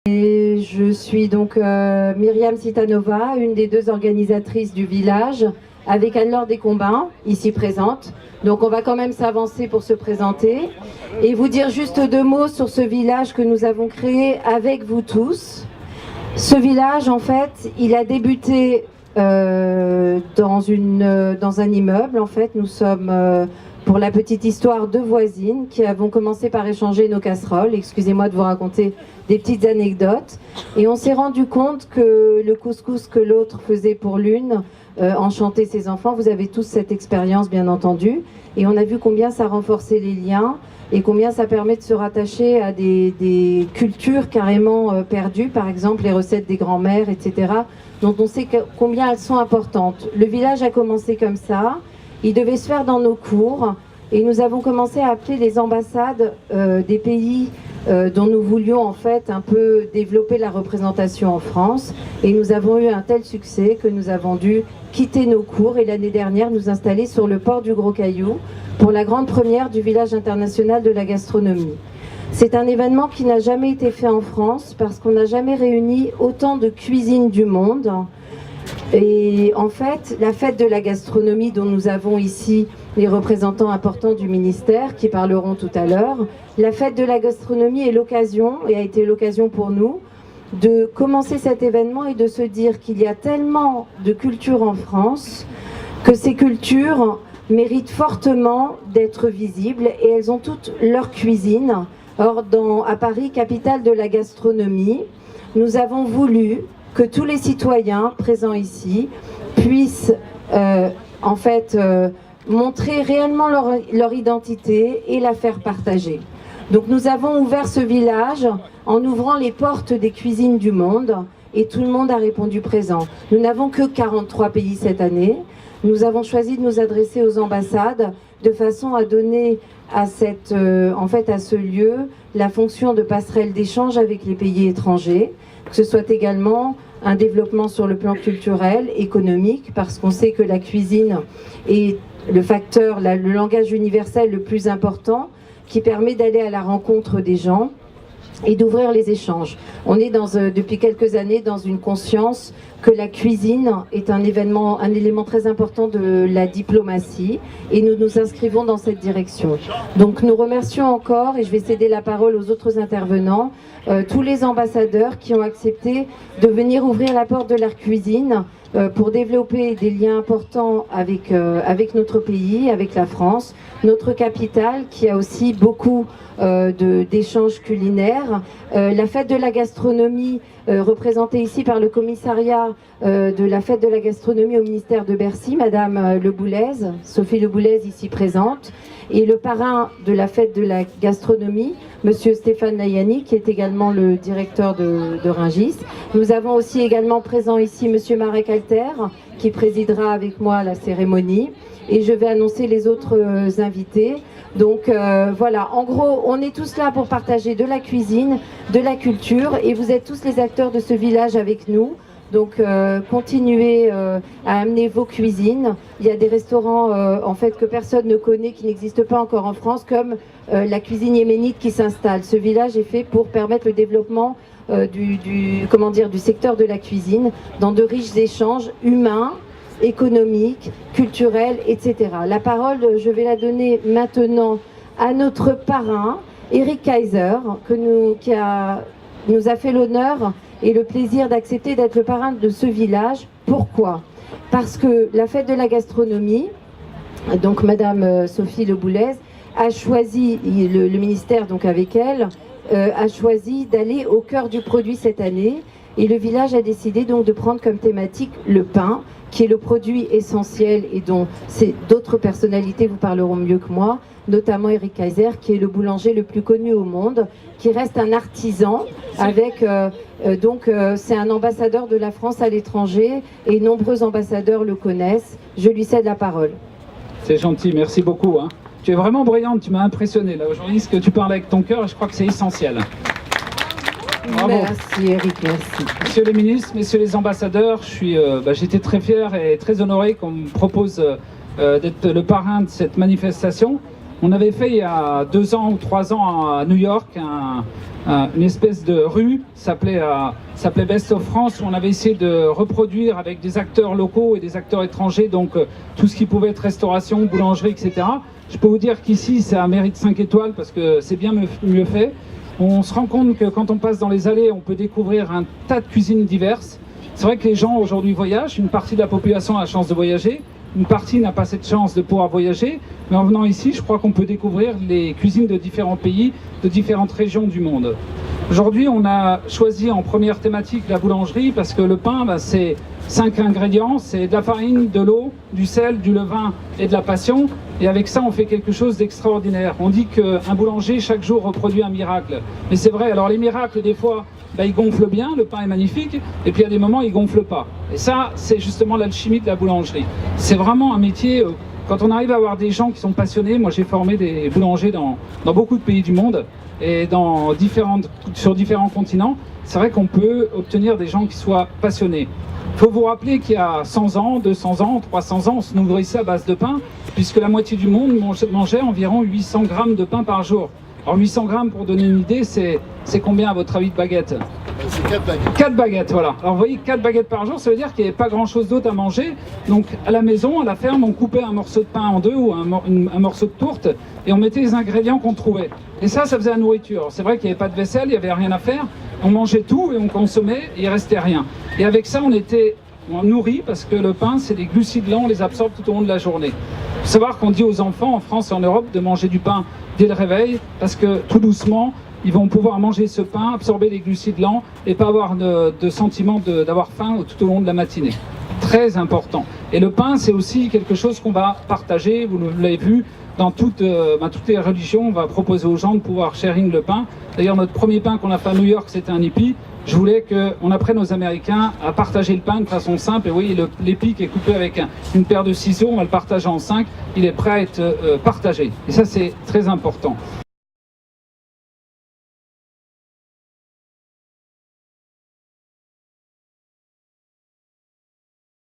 Et je suis donc Myriam Citanova, une des deux organisatrices du village, avec Anne-Laure Descombins, ici présente. Donc on va quand même s'avancer pour se présenter et vous dire juste deux mots sur ce village que nous avons créé avec vous tous. Ce village, en fait, il a débuté dans un immeuble. En fait, nous sommes, pour la petite histoire, deux voisines qui avons commencé par échanger nos casseroles. Excusez-moi de vous raconter des petites anecdotes. Et on s'est rendu compte que le couscous que l'autre faisait pour l'une enchantait ses enfants. Vous avez tous cette expérience, bien entendu. Et on a vu combien ça renforçait les liens et combien ça permet de se rattacher à des cultures carrément perdues, par exemple les recettes des grands-mères, etc., dont on sait combien elles sont importantes. Le village a commencé comme ça, il devait se faire dans nos cours, et nous avons commencé à appeler les ambassades des pays dont nous voulions en fait un peu développer la représentation en France, et nous avons eu un tel succès que nous avons dû quitter nos cours et l'année dernière nous installer sur le port du Gros Caillou pour la grande première du village international de la gastronomie. C'est un événement qui n'a jamais été fait en France parce qu'on n'a jamais réuni autant de cuisines du monde. Et en fait, la fête de la gastronomie dont nous avons ici les représentants importants du ministère qui parleront tout à l'heure, la fête de la gastronomie est l'occasion, et a été l'occasion pour nous, de commencer cet événement et de se dire qu'il y a tellement de cultures en France que ces cultures méritent fortement d'être visibles et elles ont toutes leur cuisine. Or, à Paris, capitale de la gastronomie, nous avons voulu que tous les citoyens présents ici puissent en fait montrer réellement leur identité et la faire partager. Donc nous avons ouvert ce village en ouvrant les portes des cuisines du monde et tout le monde a répondu présent. Nous n'avons que 43 pays cette année. Nous avons choisi de nous adresser aux ambassades de façon à donner à ce lieu la fonction de passerelle d'échange avec les pays étrangers, que ce soit également un développement sur le plan culturel, économique, parce qu'on sait que la cuisine est le facteur, le langage universel le plus important qui permet d'aller à la rencontre des gens et d'ouvrir les échanges. On est depuis quelques années dans une conscience que la cuisine est un élément très important de la diplomatie et nous nous inscrivons dans cette direction. Donc nous remercions encore, et je vais céder la parole aux autres intervenants, tous les ambassadeurs qui ont accepté de venir ouvrir la porte de leur cuisine pour développer des liens importants avec notre pays, avec la France, notre capitale qui a aussi beaucoup d'échanges culinaires. La fête de la gastronomie représentée ici par le commissariat de la fête de la gastronomie au ministère de Bercy, Madame Le Boulez, Sophie Le Boulez ici présente, et le parrain de la fête de la gastronomie, Monsieur Stéphane Layani, qui est également le directeur de Rungis. Nous avons aussi également présent ici Monsieur Marek Alter, qui présidera avec moi la cérémonie. Et je vais annoncer les autres invités. Donc voilà, en gros, on est tous là pour partager de la cuisine, de la culture, et vous êtes tous les acteurs de ce village avec nous. Donc continuez à amener vos cuisines. Il y a des restaurants en fait que personne ne connaît, qui n'existent pas encore en France, comme la cuisine yéménite qui s'installe. Ce village est fait pour permettre le développement du secteur de la cuisine dans de riches échanges humains, économiques, culturels, etc. La parole, je vais la donner maintenant à notre parrain, Eric Kaiser, qui nous a fait l'honneur et le plaisir d'accepter d'être le parrain de ce village. Pourquoi? Parce que la fête de la gastronomie, donc Madame Sophie Le Boulez, a choisi, le ministère donc avec elle, a choisi d'aller au cœur du produit cette année, et le village a décidé donc de prendre comme thématique le pain, qui est le produit essentiel et dont d'autres personnalités vous parleront mieux que moi, notamment Eric Kaiser, qui est le boulanger le plus connu au monde, qui reste un artisan avec c'est un ambassadeur de la France à l'étranger et nombreux ambassadeurs le connaissent. Je lui cède la parole. C'est gentil, merci beaucoup. Tu es vraiment brillante, tu m'as impressionné là aujourd'hui, ce que tu parles avec ton cœur, et je crois que c'est essentiel. Bravo. Merci Eric, merci. Messieurs les ministres, messieurs les ambassadeurs, j'étais très fier et très honoré qu'on me propose d'être le parrain de cette manifestation. On avait fait il y a 2 ans ou 3 ans à New York une espèce de rue, s'appelait Best of France, où on avait essayé de reproduire avec des acteurs locaux et des acteurs étrangers, donc tout ce qui pouvait être restauration, boulangerie, etc. Je peux vous dire qu'ici, ça mérite 5 étoiles parce que c'est bien mieux fait. On se rend compte que quand on passe dans les allées, on peut découvrir un tas de cuisines diverses. C'est vrai que les gens aujourd'hui voyagent, une partie de la population a la chance de voyager, une partie n'a pas cette chance de pouvoir voyager, mais en venant ici, je crois qu'on peut découvrir les cuisines de différents pays, de différentes régions du monde. Aujourd'hui, on a choisi en première thématique la boulangerie parce que le pain, c'est 5 ingrédients, c'est de la farine, de l'eau, du sel, du levain et de la passion. Et avec ça, on fait quelque chose d'extraordinaire. On dit qu'un boulanger, chaque jour, reproduit un miracle. Mais c'est vrai, alors les miracles, des fois, ils gonflent bien, le pain est magnifique, et puis à des moments, ils ne gonflent pas. Et ça, c'est justement l'alchimie de la boulangerie. C'est vraiment un métier, quand on arrive à avoir des gens qui sont passionnés, moi j'ai formé des boulangers dans beaucoup de pays du monde, et sur différents continents, c'est vrai qu'on peut obtenir des gens qui soient passionnés. Il faut vous rappeler qu'il y a 100 ans, 200 ans, 300 ans, on se nourrissait à base de pain, puisque la moitié du monde mangeait environ 800 grammes de pain par jour. Alors 800 grammes, pour donner une idée, c'est combien à votre avis de baguettes? C'est 4 baguettes. 4 baguettes, voilà. Alors vous voyez, 4 baguettes par jour, ça veut dire qu'il n'y avait pas grand-chose d'autre à manger. Donc à la maison, à la ferme, on coupait un morceau de pain en deux ou un morceau de tourte et on mettait les ingrédients qu'on trouvait. Et ça faisait la nourriture. C'est vrai qu'il n'y avait pas de vaisselle, il n'y avait rien à faire. On mangeait tout et on consommait et il ne restait rien. Et avec ça, on était nourri parce que le pain, c'est des glucides lents, on les absorbe tout au long de la journée. Il faut savoir qu'on dit aux enfants en France et en Europe de manger du pain dès le réveil parce que tout doucement, ils vont pouvoir manger ce pain, absorber les glucides lents et pas avoir de sentiment d'avoir faim tout au long de la matinée. Très important. Et le pain, c'est aussi quelque chose qu'on va partager, vous l'avez vu, dans toutes les religions, on va proposer aux gens de pouvoir sharing le pain. D'ailleurs, notre premier pain qu'on a fait à New York, c'était un épi. Je voulais qu'on apprenne aux Américains à partager le pain de façon simple. Et oui, l'épi qui est coupé avec une paire de ciseaux, on va le partager en 5. Il est prêt à être partagé. Et ça, c'est très important.